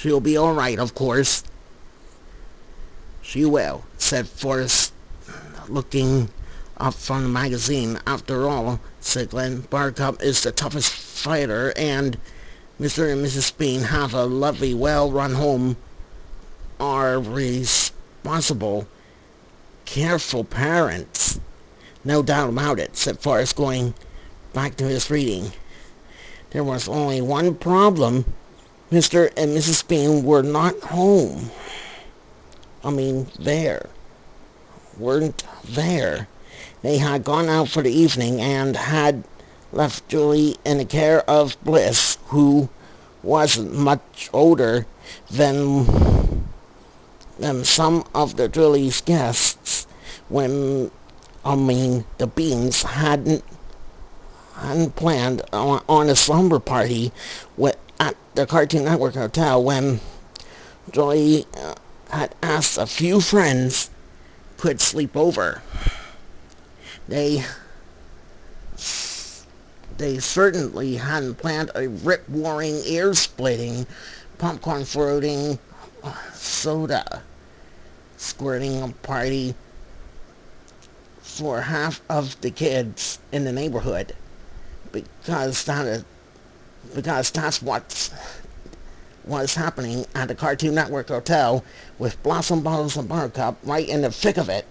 She'll be all right, of course. She will, said Forrest, looking up from the magazine. After all, said Glenn, Buttercup is the toughest fighter, and Mr. and Mrs. Bean have a lovely, well-run home, are responsible, careful parents. No doubt about it, said Forrest, going back to his reading. There was only one problem. Mr. and Mrs. Bean were not home. Weren't there. They had gone out for the evening and had left Julie in the care of Bliss, who wasn't much older than some of the Julie's guests. The Beans hadn't planned on a slumber party at the Cartoon Network Hotel when Julie had asked a few friends could sleep over. They certainly hadn't planned a rip-roaring, ear-splitting, popcorn-floating, soda squirting party for half of the kids in the neighborhood, because that's what was happening at the Cartoon Network Hotel with Blossom, Bottles, and Buttercup right in the thick of it.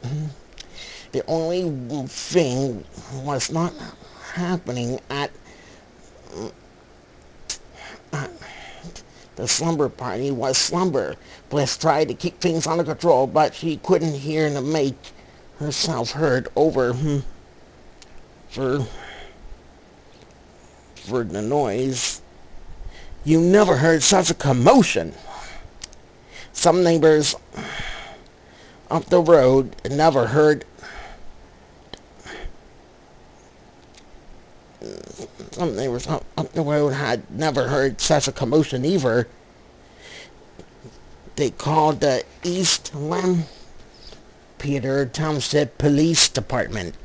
The only thing was not happening at the slumber party was slumber. Bliss tried to keep things under control, but she couldn't hear to make herself heard over for the noise. You never heard such a commotion. Some neighbors up the road never heard. Some neighbors up the road had never heard such a commotion either. They called the East Lampeter Township Police Department.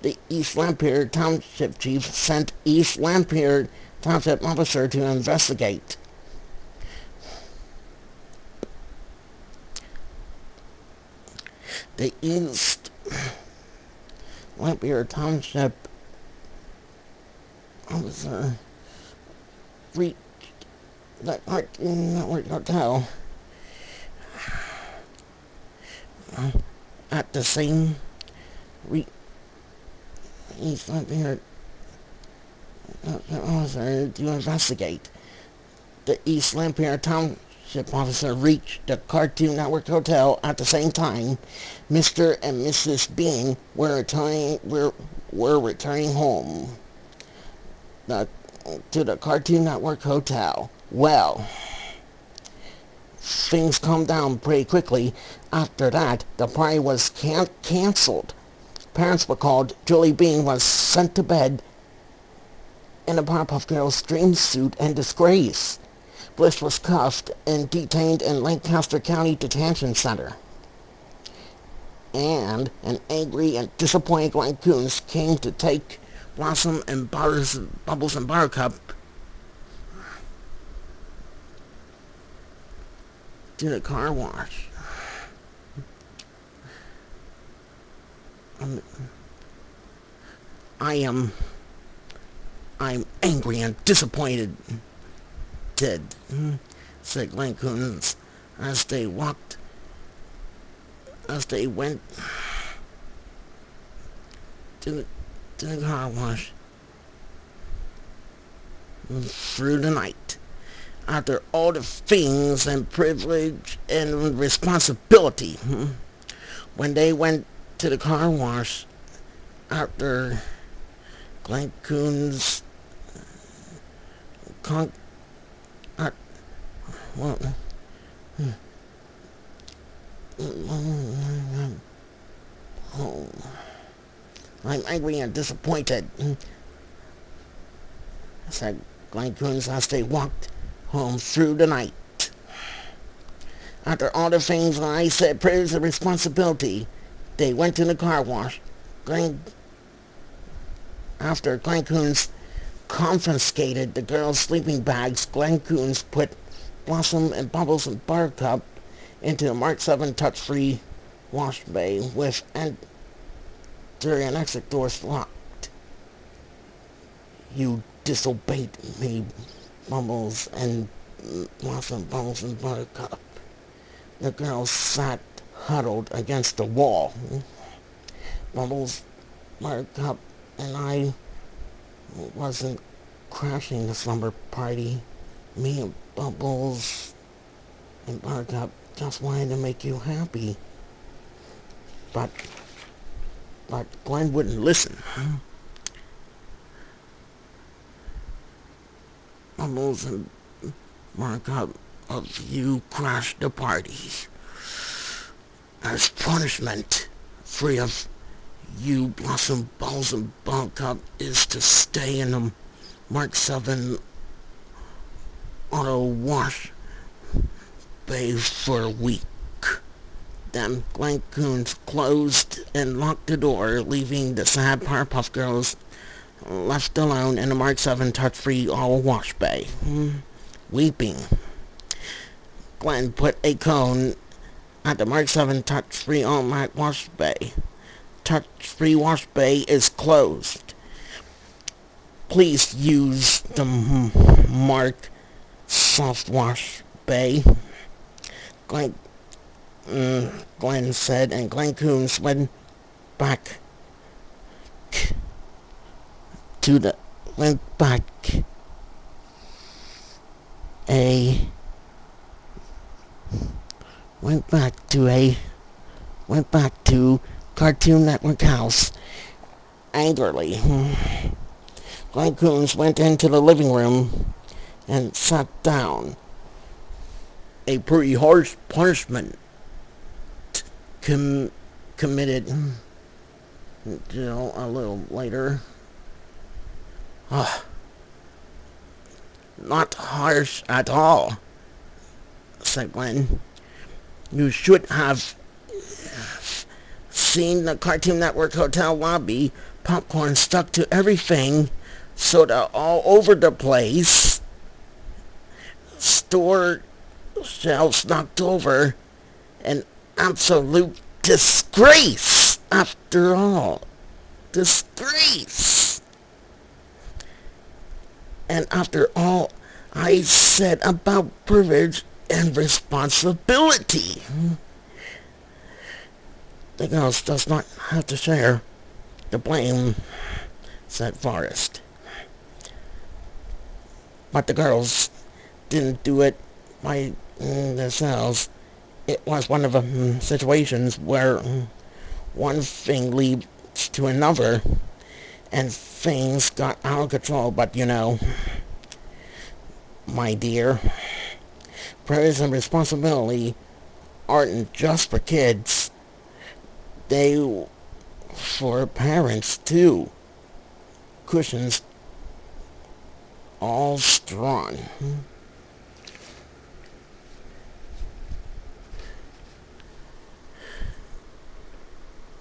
The East Lampeter Township Chief sent East Lampeter Township officer to investigate. The East Lampeter Township officer reached the Cartoon Network Hotel at the same East Lampeter officer to investigate. The East Lampeter Township officer reached the Cartoon Network Hotel at the same time. Mr. and Mrs. Bean were returning home to the Cartoon Network Hotel. Well, things calmed down pretty quickly. After that, the party was canceled. Parents were called. Julie Bean was sent to bed in a Powerpuff Girls dream suit and disgrace. Bliss was cuffed and detained in Lancaster County Detention Center. And an angry and disappointed Glenn Coons came to take Blossom and Bubbles and Buttercup to the car wash. I'm angry and disappointed, said Glenn Coons as they went to the car wash through the night. After all the things and privilege and responsibility, when they went to the car wash after Glenn Coons I'm angry and disappointed, said Glenn Coons as they walked home through the night. After all the things I said, privilege and responsibility, they went to the car wash. After Glenn Coons confiscated the girls' sleeping bags, Glenn Coons put Blossom and Bubbles and Buttercup into the Mark 7 touch-free wash bay with entry and exit doors locked. You disobeyed me, Bubbles and Blossom, Bubbles and Buttercup. The girls sat huddled against the wall. Bubbles, Buttercup, and I wasn't crashing the slumber party. Me and Bubbles and Buttercup just wanted to make you happy. But Glenn wouldn't listen. Bubbles and Buttercup, you crashed the party. As punishment, three of you, Blossom, Balls, and Buttercup, is to stay in the Mark 7 auto wash bay for a week. Then Glenn Coons closed and locked the door, leaving the sad Powerpuff Girls left alone in the Mark 7 touch-free auto wash bay. Weeping. Glenn put a cone at the Mark 7 touch-free automatic wash bay. Touch-free wash bay is closed. Please use the Mark soft wash bay. Glenn said, and Glenn Coons went back to the went back to Cartoon Network house angrily. Glenn Coons went into the living room and sat down. A pretty harsh punishment committed a little later. Not harsh at all, said Glenn. You should have seen the Cartoon Network hotel lobby. Popcorn stuck to everything, soda all over the place, store shelves knocked over, an absolute disgrace after all. Disgrace. And after all I said about privilege and responsibility. The girls does not have to share the blame, said Forrest. But the girls didn't do it by themselves. It was one of the situations where one thing leads to another and things got out of control. But my dear, privilege and responsibility aren't just for kids. They for parents too. Cushions all strong.